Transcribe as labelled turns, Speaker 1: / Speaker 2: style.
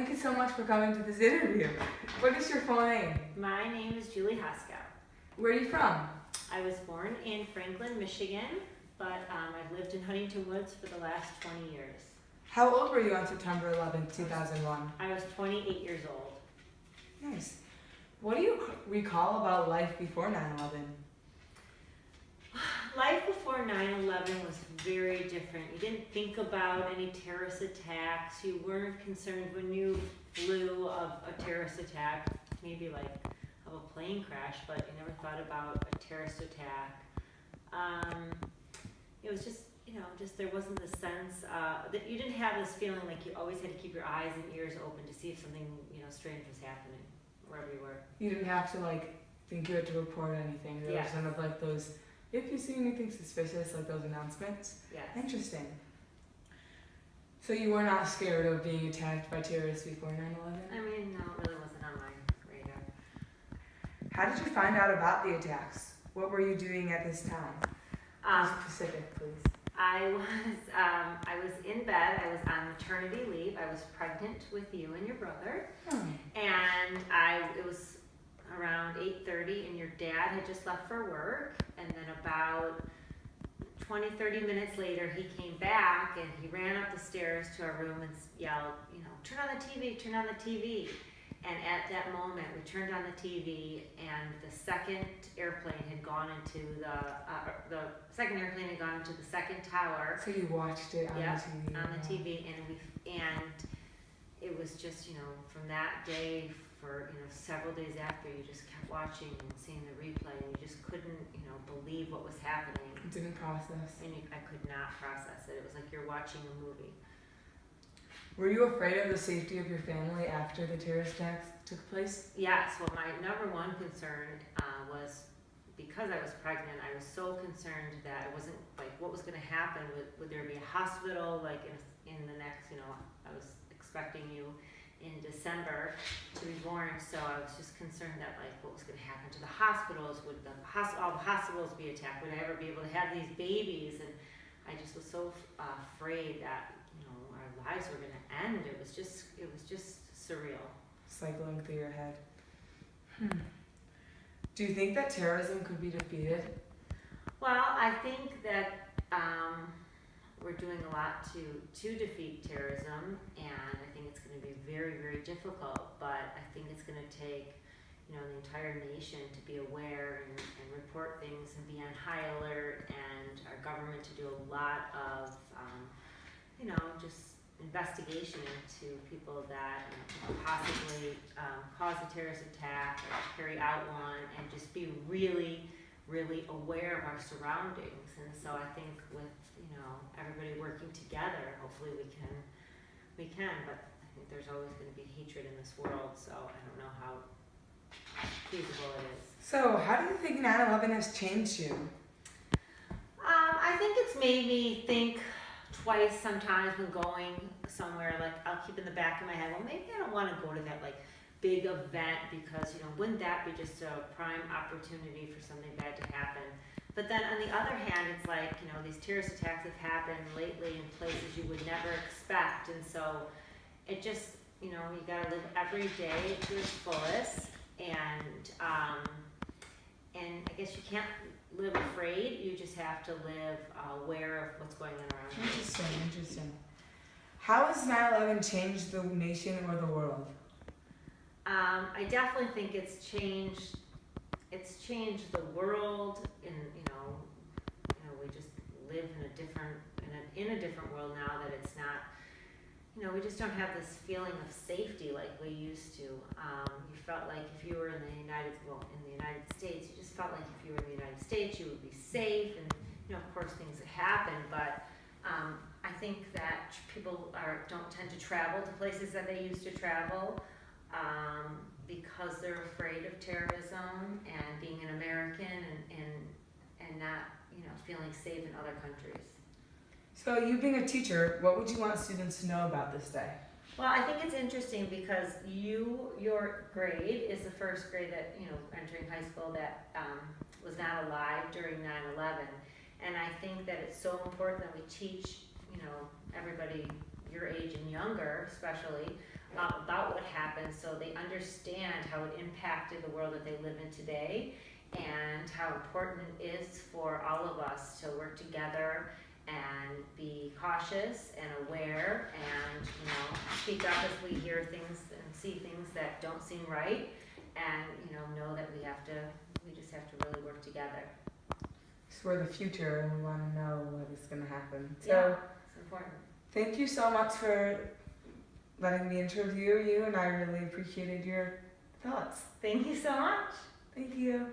Speaker 1: thank you so much for coming to this interview. What is your full name?
Speaker 2: My name is Julie Hoskow.
Speaker 1: Where are you from?
Speaker 2: I was born in Franklin, Michigan, but I've lived in Huntington Woods for the last 20 years.
Speaker 1: How old were you on September 11th, 2001?
Speaker 2: I was 28 years old.
Speaker 1: Nice. What do you recall about life before 9/11?
Speaker 2: Life before 9/11 was very different. You didn't think about any terrorist attacks. You weren't concerned when you flew of a terrorist attack, maybe like of a plane crash, but you never thought about a terrorist attack. It was just, there wasn't the sense that you didn't have this feeling like you always had to keep your eyes and ears open to see if something, strange was happening wherever you were.
Speaker 1: You didn't have to think you had to report anything. There was none of those, if you see anything suspicious, those announcements.
Speaker 2: Yes.
Speaker 1: Interesting. So you were not scared of being attacked by terrorists before 9/11?
Speaker 2: I mean, no, it really wasn't on my radar.
Speaker 1: How did you find out about the attacks? What were you doing at this time? Specific, please.
Speaker 2: I was in bed. I was on maternity leave. I was pregnant with you and your brother. And it was around 8:30, and your dad had just left for work. And then about 20-30 minutes later, he came back, and he ran up the stairs to our room and yelled, turn on the TV, turn on the TV. And at that moment, we turned on the TV, and the second airplane had gone into the second tower.
Speaker 1: So you watched it on the TV?
Speaker 2: On the TV, and it was just, from that day for, several days after, you just kept watching and seeing the replay, and you just couldn't, believe what was happening.
Speaker 1: You didn't process.
Speaker 2: And I could not process it. It was like you're watching a movie.
Speaker 1: Were you afraid of the safety of your family after the terrorist attacks took place?
Speaker 2: Yes. Well, my number one concern was because I was pregnant. I was so concerned that it wasn't what was going to happen. Would there be a hospital in the next? I was expecting you in December to be born, so I was just concerned that what was going to happen to the hospitals? Would all the hospitals be attacked? Would I ever be able to have these babies? And I just was so afraid that our lives were going to end. It was just surreal.
Speaker 1: Cycling through your head. Do you think that terrorism could be defeated?
Speaker 2: Well, I think that we're doing a lot to defeat terrorism, and I think it's going to be very, very difficult. But I think it's going to take the entire nation to be aware and report things and be on high alert, and our government to do a lot of just investigation into people that possibly cause a terrorist attack or carry out one, and just be really, really aware of our surroundings. And so I think with everybody working together, hopefully we can. But I think there's always going to be hatred in this world, so I don't know how feasible it is.
Speaker 1: So how do you think 9/11 has changed you?
Speaker 2: I think it's made me think twice sometimes when going somewhere. I'll keep in the back of my head, well, maybe I don't want to go to that big event because wouldn't that be just a prime opportunity for something bad to happen? But then on the other hand, it's these terrorist attacks have happened lately in places you would never expect, and so it just you gotta live every day to its fullest, and I guess you can't live afraid. You just have to live aware of what's going on around you.
Speaker 1: Interesting. How has 9/11 changed the nation or the world?
Speaker 2: I definitely think it's changed the world. We just live in a different world now that it's not. We just don't have this feeling of safety like we used to. You felt like if you were in the United States, you just felt like if you were in the United States, you would be safe. And of course, things have happened, but I think that people don't tend to travel to places that they used to travel because they're afraid of terrorism and being an American and not feeling safe in other countries.
Speaker 1: So you being a teacher, what would you want students to know about this day?
Speaker 2: Well, I think it's interesting because your grade is the first grade that, entering high school that was not alive during 9/11. And I think that it's so important that we teach, everybody your age and younger especially, about what happened, so they understand how it impacted the world that they live in today, and how important it is for all of us to work together and be cautious and aware, and speak up if we hear things and see things that don't seem right, and know that we just have to really work together.
Speaker 1: Because we're the future and we want to know what is going to happen. So
Speaker 2: Yeah, it's important.
Speaker 1: thank you so much for letting me interview you, and I really appreciated your thoughts.
Speaker 2: Thank you so much.
Speaker 1: Thank you.